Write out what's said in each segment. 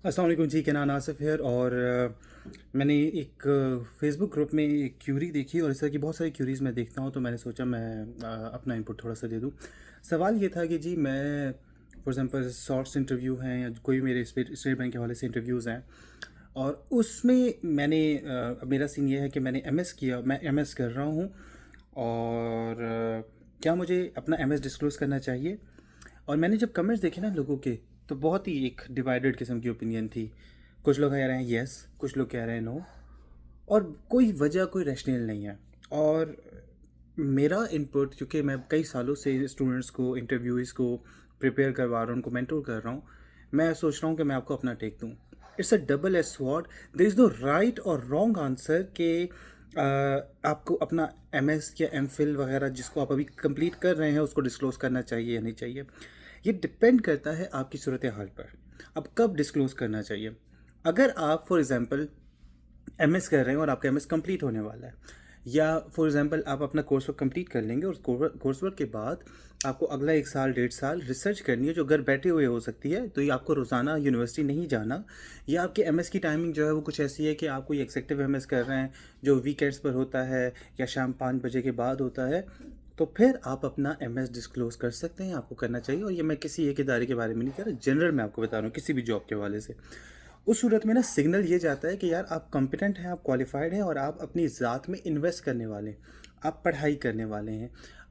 अस्सलाम वालेकुम जी, के नाम आसिफ है। और मैंने एक फ़ेसबुक ग्रुप में एक क्यूरी देखी और इस तरह की बहुत सारी क्यूरीज़ मैं देखता हूँ, तो मैंने सोचा मैं अपना इनपुट थोड़ा सा दे दूँ। सवाल ये था कि जी मैं फॉर एग्ज़ाम्पल शॉर्ट्स इंटरव्यू हैं या कोई मेरे स्टेट बैंक के हवाले से इंटरव्यूज़ हैं, और उसमें मैंने अब मेरा सीन ये है कि मैंने एमएस किया, मैं एमएस कर रहा हूँ। और क्या मुझे अपना एमएस डिस्क्लोज़ करना चाहिए? और मैंने जब कमेंट्स देखे ना लोगों के, तो बहुत ही एक डिवाइडेड किस्म की ओपिनियन थी। कुछ लोग कह रहे हैं येस, कुछ लोग कह रहे हैं नो, और कोई वजह, कोई रैशनल नहीं है। और मेरा इनपुट, क्योंकि मैं कई सालों से स्टूडेंट्स को, इंटरव्यूज़ को प्रिपेयर करवा रहा हूँ, उनको मेंटोर कर रहा हूँ, मैं सोच रहा हूँ कि मैं आपको अपना टेक दूँ। It's a double edge sword. There is no right और रॉन्ग आंसर कि आपको अपना एमएस या एमफिल वगैरह जिसको आप अभी कंप्लीट कर रहे हैं उसको डिस्क्लोज़ करना चाहिए या नहीं चाहिए। ये डिपेंड करता है आपकी सूरत हाल पर। अब कब डिस्क्लोज़ करना चाहिए? अगर आप फॉर एग्ज़ाम्पल एमएस कर रहे हैं और आपका एमएस कंप्लीट होने वाला है, या फॉर एग्ज़ाम्पल आप अपना कोर्स वर्क कंप्लीट कर लेंगे और कोर्स वर्क के बाद आपको अगला 1 साल, 1.5 साल रिसर्च करनी है जो घर बैठे हुए हो सकती है, तो ये आपको रोज़ाना यूनिवर्सिटी नहीं जाना, या आपके एमएस की टाइमिंग जो है वो कुछ ऐसी है कि आप कोई एक्सेक्टिव एमएस कर रहे हैं जो वीकेंड्स पर होता है या शाम 5 बजे के बाद होता है, तो फिर आप अपना एमएस डिस्क्लोज़ कर सकते हैं, आपको करना चाहिए। और ये मैं किसी एक इदारे के बारे में नहीं कह रहा, जनरल मैं आपको बता रहा हूँ, किसी भी जॉब के हवाले से। उस सूरत में ना सिग्नल ये जाता है कि यार आप कॉम्पिटेंट हैं, आप क्वालिफाइड हैं, और आप अपनी ज़ात में इन्वेस्ट करने वाले हैं, आप पढ़ाई करने वाले हैं,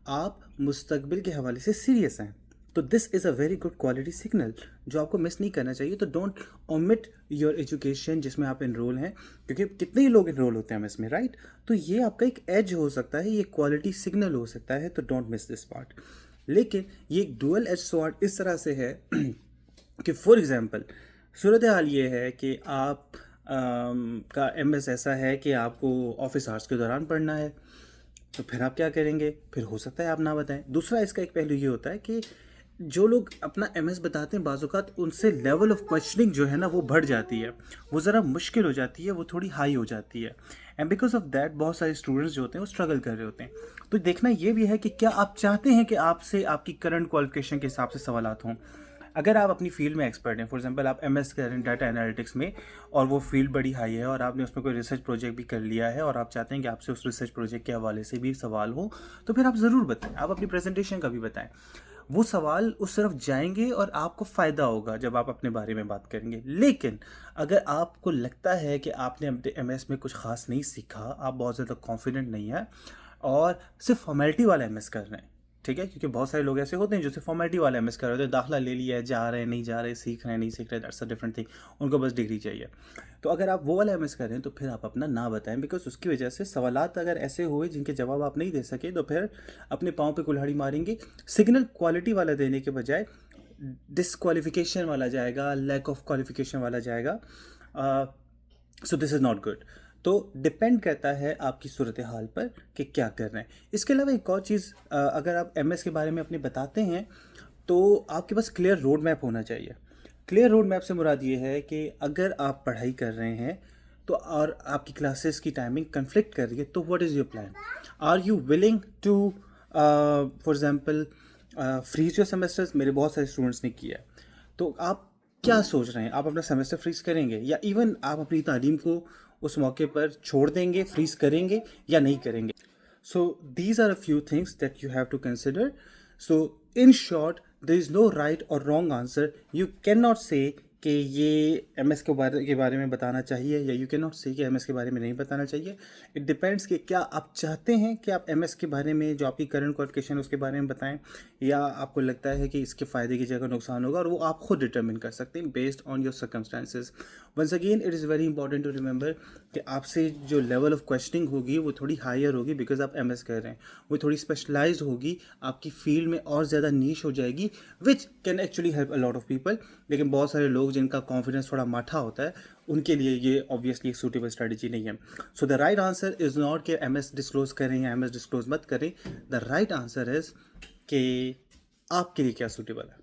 आप मुस्तकबिल के हवाले से सीरियस हैं। तो this is a very good quality signal जो आपको मिस नहीं करना चाहिए। तो डोंट ओमिट योर एजुकेशन जिसमें आप इनरोल हैं, क्योंकि कितने ही लोग इनरोल होते हैं इसमें, राइट? तो ये आपका एक एज हो सकता है, ये क्वालिटी सिग्नल हो सकता है, तो डोंट मिस दिस पार्ट। लेकिन ये एक डुअल एज स्वॉर्ड इस तरह से है कि फॉर एग्ज़ाम्पल सूरत हाल ये है कि आप का एमएस ऐसा है कि आपको ऑफिस आवर्स के दौरान पढ़ना है, तो फिर आप क्या करेंगे? फिर हो सकता है आप ना बताएं। दूसरा इसका एक पहलू ये होता है कि जो लोग अपना एमएस बताते हैं बाज़ औक़ात उनसे लेवल ऑफ क्वेश्चनिंग जो है ना वो बढ़ जाती है, वो ज़रा मुश्किल हो जाती है, वो थोड़ी हाई हो जाती है, एंड बिकॉज ऑफ दैट बहुत सारे स्टूडेंट्स जो होते हैं वो स्ट्रगल कर रहे होते हैं। तो देखना ये भी है कि क्या आप चाहते हैं कि आपसे आपकी करंट क्वालिफिकेशन के हिसाब से सवालात हों। अगर आप अपनी फील्ड में एक्सपर्ट हैं, फॉर एग्जांपल आप एमएस कर रहे हैं डाटा एनालिटिक्स में, और वो फील्ड बड़ी हाई है और आपने उसमें कोई रिसर्च प्रोजेक्ट भी कर लिया है और आप चाहते हैं कि आपसे उस रिसर्च प्रोजेक्ट के हवाले से भी सवाल हो, तो फिर आप ज़रूर बताएं, आप अपनी प्रेजेंटेशन का भी बताएं। वो सवाल उस तरफ जाएंगे और आपको फ़ायदा होगा जब आप अपने बारे में बात करेंगे। लेकिन अगर आपको लगता है कि आपने अपने एमएस में कुछ ख़ास नहीं सीखा, आप बहुत ज़्यादा कॉन्फिडेंट नहीं है और सिर्फ फॉर्मेलिटी वाला एमएस कर रहे हैं, ठीक है, क्योंकि बहुत सारे लोग ऐसे होते हैं जो सिर्फ फॉर्मेलिटी वाला एमएस कर रहे होते हैं, दाखिला ले लिया है, जा रहे हैं, नहीं जा रहे, सीख रहे हैं, नहीं सीख रहे, दैट्स अ डिफरेंट थिंग, उनको बस डिग्री चाहिए। तो अगर आप वो वाला एमएस कर रहे हैं तो फिर आप अपना ना बताएं, बिकॉज उसकी वजह से सवालात अगर ऐसे हुए जिनके जवाब आप नहीं दे सके तो फिर अपने पाँव पे कुल्हाड़ी मारेंगे। सिग्नल क्वालिटी वाला देने के बजाय डिसक्वालिफिकेशन वाला जाएगा, लैक ऑफ क्वालिफिकेशन वाला जाएगा। So this is not good. तो डिपेंड करता है आपकी सूरत हाल पर कि क्या कर रहे हैं। इसके अलावा एक और चीज़, अगर आप एमएस के बारे में अपने बताते हैं तो आपके पास क्लियर रोड मैप होना चाहिए। क्लियर रोड मैप से मुराद ये है कि अगर आप पढ़ाई कर रहे हैं तो और आपकी क्लासेस की टाइमिंग कन्फ्लिक्ट कर रही है, तो what is your plan? Are you willing to for example freeze your semesters? मेरे बहुत सारे स्टूडेंट्स ने किया है। तो आप क्या सोच रहे हैं? आप अपना सेमेस्टर फ्रीज करेंगे, या इवन आप अपनी तालीम को उस मौके पर छोड़ देंगे, फ्रीज करेंगे या नहीं करेंगे? So these are a few things that you have to consider. So in short, there is no right और wrong answer. You can not say कि ये एमएस के बारे में बताना चाहिए, या यू कैन नॉट से कि एमएस के बारे में नहीं बताना चाहिए। इट डिपेंड्स कि क्या आप चाहते हैं कि आप एमएस के बारे में, जो आपकी करंट क्वालिफिकेशन उसके बारे में बताएं, या आपको लगता है कि इसके फ़ायदे की जगह नुकसान होगा, और वो आप खुद डिटरमिन कर सकते हैं based on your circumstances. Once again it is very important to remember कि आपसे जो लेवल ऑफ क्वेश्चनिंग होगी वो थोड़ी हायर होगी, बिकॉज आप एमएस कर रहे हैं, वो थोड़ी स्पेशलाइज्ड होगी, आपकी फील्ड में और ज़्यादा नीश हो जाएगी, which can actually help a lot of people. लेकिन बहुत सारे लोग जिनका कॉन्फिडेंस थोड़ा माठा होता है, उनके लिए ये ऑब्वियसली एक सूटेबल स्ट्रेटजी नहीं है। So the right answer is not कि एमएस डिस्क्लोज करें या एमएस डिस्क्लोज मत करें। द राइट आंसर इज़ कि आपके लिए क्या सूटेबल है।